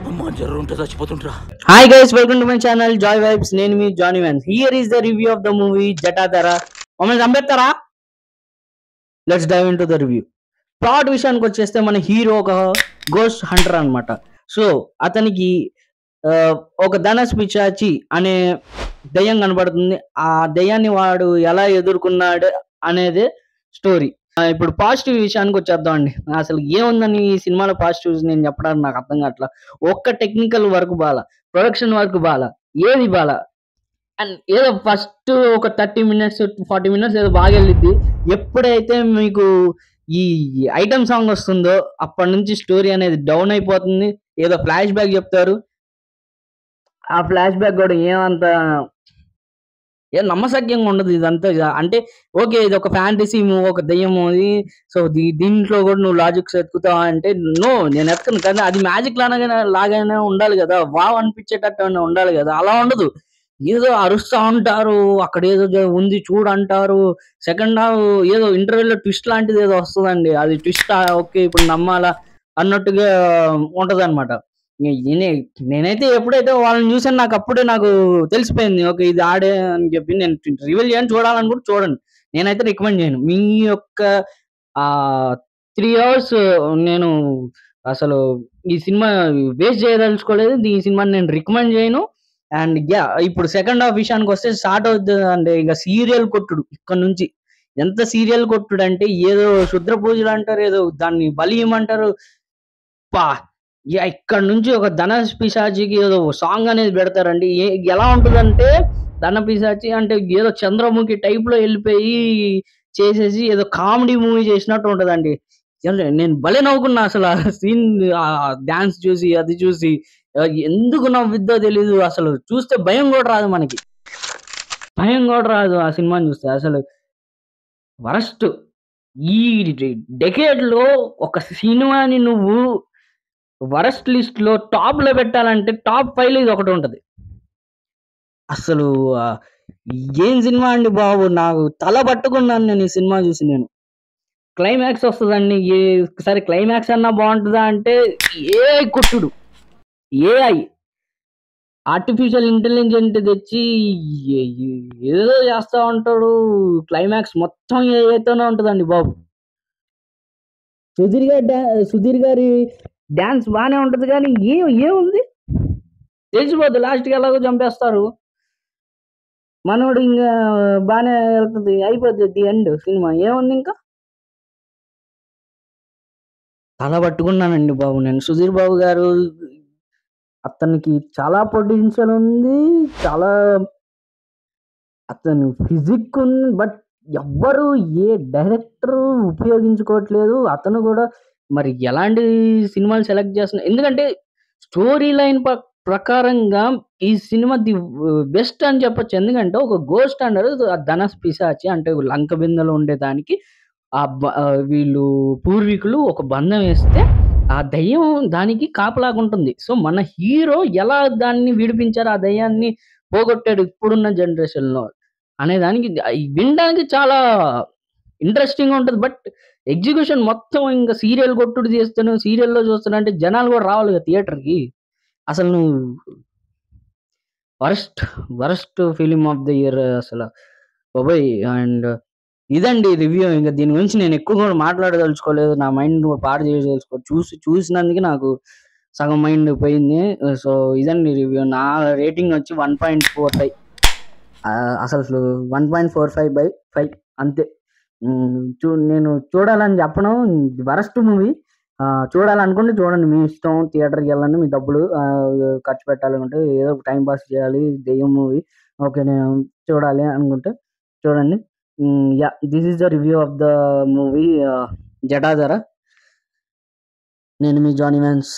అమ్మా జ్వరం ఉంటే చచ్చిపోతుంటా. Hi guys, welcome to my channel joy vibes. నేను మీ Johnny man. Here is the review of the movie Jatadhara. మమ్మల్ని చంపేస్తారా? Let's dive into the review. Plot విషయానికి వచ్చేస్తే మన హీరో ఒక గోస్ట్ హంటర్ అనమాట. సో అతనికి ఒక ధనస్ పిశాచి అనే దయ్యం కనబడుతుంది. ఆ దయ్యాన్ని వాడు ఎలా ఎదుర్కొన్నాడు అనేది స్టోరీ. ఇప్పుడు పాజిటివ్ విషయానికి వచ్చేద్దాం అండి. అసలు ఏముందని ఈ సినిమాలో పాజిటివ్స్ నేను చెప్పడానికి నాకు అర్థం కావట్లా. ఒక్క టెక్నికల్ వర్క్ బాల, ప్రొడక్షన్ వర్క్ బాల, ఏది బాల. అండ్ ఏదో ఫస్ట్ ఒక 30 minutes 40 minutes ఏదో బాగా వెళ్ళిద్ది. ఎప్పుడైతే మీకు ఈ ఐటమ్ సాంగ్ వస్తుందో అప్పటి నుంచి స్టోరీ అనేది డౌన్ అయిపోతుంది. ఏదో ఫ్లాష్ బ్యాక్ చెప్తారు. ఆ ఫ్లాష్ బ్యాక్ కూడా ఏమంత ఏం నమ్మశక్యంగా ఉండదు. ఇదంతా అంటే ఓకే, ఇది ఒక ఫ్యాంటసీ మూవీ, ఒక దయ్యం మూవీ. సో దీంట్లో కూడా నువ్వు లాజిక్స్ ఎత్తుకుతావా అంటే నో, నేను ఎత్తుకును. కానీ అది మ్యాజిక్ లాగానే ఉండాలి కదా, వావ్ అనిపించేటట్టు ఉండాలి కదా. అలా ఉండదు. ఏదో అరుస్తా ఉంటారు, అక్కడ ఏదో ఉంది చూడంటారు. సెకండ్ హాఫ్ ఏదో ఇంటర్వ్యూలో ట్విస్ట్ లాంటిది ఏదో వస్తుందండి. అది ట్విస్ట్ ఓకే ఇప్పుడు నమ్మాలా అన్నట్టుగా ఉంటది అనమాట. నేనైతే ఎప్పుడైతే వాళ్ళని చూసాను నాకు అప్పుడే నాకు తెలిసిపోయింది, ఓకే ఇది ఆడే అని చెప్పి. నేను రివీల్ చేయని చూడాలని కూడా చూడండి, నేనైతే రికమెండ్ చేయను. మీ యొక్క 3 hours నేను అసలు ఈ సినిమా వేస్ట్ చేయదలుచుకోలేదు. ఈ సినిమాని నేను రికమెండ్ చేయను. అండ్ ఇప్పుడు సెకండ్ హాఫ్ విషయానికి వస్తే స్టార్ట్ అవుతుంది అంటే ఇక సీరియల్ కొట్టుడు ఇక్కడ నుంచి. ఎంత సీరియల్ కొట్టుడు అంటే ఏదో శుద్ర పూజలు అంటారు, ఏదో దాన్ని బలి ఇమ్మంటారు. పా ఇక్కడ నుంచి ఒక ధన పిశాచికి ఏదో సాంగ్ అనేది పెడతారండి. ఎలా ఉంటుందంటే ధన పిశాచి అంటే ఏదో చంద్రముఖి టైప్ లో వెళ్ళిపోయి చేసేసి ఏదో కామెడీ మూవీ చేసినట్టు ఉంటదండి. నేను భలే నవ్వుకున్నా అసలు ఆ సీన్, ఆ డాన్స్ చూసి అది చూసి. ఎందుకు నవ్విద్దో తెలీదు. అసలు చూస్తే భయం కూడా రాదు, మనకి భయం కూడా రాదు ఆ సినిమాని చూస్తే. అసలు వరస్ట్. ఈ డెకేడ్ లో ఒక సినిమాని నువ్వు వరస్ట్ లిస్ట్ లో టాప్ లో పెట్టాలంటే టాప్ 5 లో ఇది ఒకటి ఉంటది. అసలు ఏం సినిమా అండి బాబు, నాకు తల పట్టుకున్నాను నేను ఈ సినిమా చూసి. నేను క్లైమాక్స్ వస్తుందండి, సరే క్లైమాక్స్ అన్నా బాగుంటుందా అంటే ఏఐ కొట్టుడు, ఏఐ ఆర్టిఫిషియల్ ఇంటెలిజెంట్ తెచ్చి ఏదో చేస్తా ఉంటాడు. క్లైమాక్స్ మొత్తం ఏఐతోనే ఉంటుందండి బాబు. సుధీర్ గారి డాన్స్ బాగానే ఉంటది కానీ ఏముంది తెలిసిపోద్ది. లాస్ట్కి ఎలాగో చంపేస్తారు. మనోడు ఇంకా బాగానే వెళ్తుంది, అయిపోద్ది ది ఎండ్ సినిమా. ఏముంది ఇంకా? తల పట్టుకున్నానండి బాబు నేను. సుధీర్ బాబు గారు, అతనికి చాలా పొటెన్షియల్ ఉంది, చాలా అతను ఫిజిక్ ఉంది. బట్ ఎవ్వరు ఏ డైరెక్టర్ ఉపయోగించుకోవట్లేదు. అతను కూడా మరి ఎలాంటి సినిమాలు సెలెక్ట్ చేస్తున్నారు, ఎందుకంటే స్టోరీ లైన్ ప్రకారంగా ఈ సినిమా ది బెస్ట్ అని చెప్పొచ్చు. ఎందుకంటే ఒక గోస్ట్ అంటారు, ధనస్ పిశాచి అంటే లంక బిందెలో ఉండేదానికి వీళ్ళు పూర్వీకులు ఒక బంధం వేస్తే ఆ దయ్యం దానికి కాపలాగుంటుంది. సో మన హీరో ఎలా దాన్ని విడిపించారు, ఆ దయ్యాన్ని పోగొట్టాడు ఇప్పుడున్న జనరేషన్ లో అనే దానికి వినడానికి చాలా ఇంట్రెస్టింగ్ ఉంటుంది. బట్ ఎగ్జిక్యూషన్ మొత్తం ఇంకా సీరియల్ కొట్టుడు చేస్తాను, సీరియల్లో చూస్తాను అంటే జనాలు కూడా రావాలి కదా థియేటర్కి. అసలు నువ్వు worst film of the year అసలు బాబాయ్. అండ్ ఇదండి రివ్యూ. ఇంకా దీని గురించి నేను ఎక్కువ కూడా మాట్లాడదలుచుకోలేదు, నా మైండ్ పాడు చూసినందుకు నాకు సగం మైండ్ పోయింది. సో ఇదండి రివ్యూ. నా రేటింగ్ వచ్చి 1.45. అసలు 1.45/5 అంతే. నేను చూడాలని చెప్పను, వరస్ట్ మూవీ. చూడాలనుకుంటే చూడండి, మీ ఇష్టం. థియేటర్కి వెళ్ళండి, మీ డబ్బులు ఖర్చు పెట్టాలనుకుంటే, ఏదో టైం పాస్ చేయాలి దెయ్యం మూవీ, ఓకే నేను చూడాలి అనుకుంటే చూడండి. This is the review of the movie Jatadhara. నేను మీ జానీ మ్యాన్స్.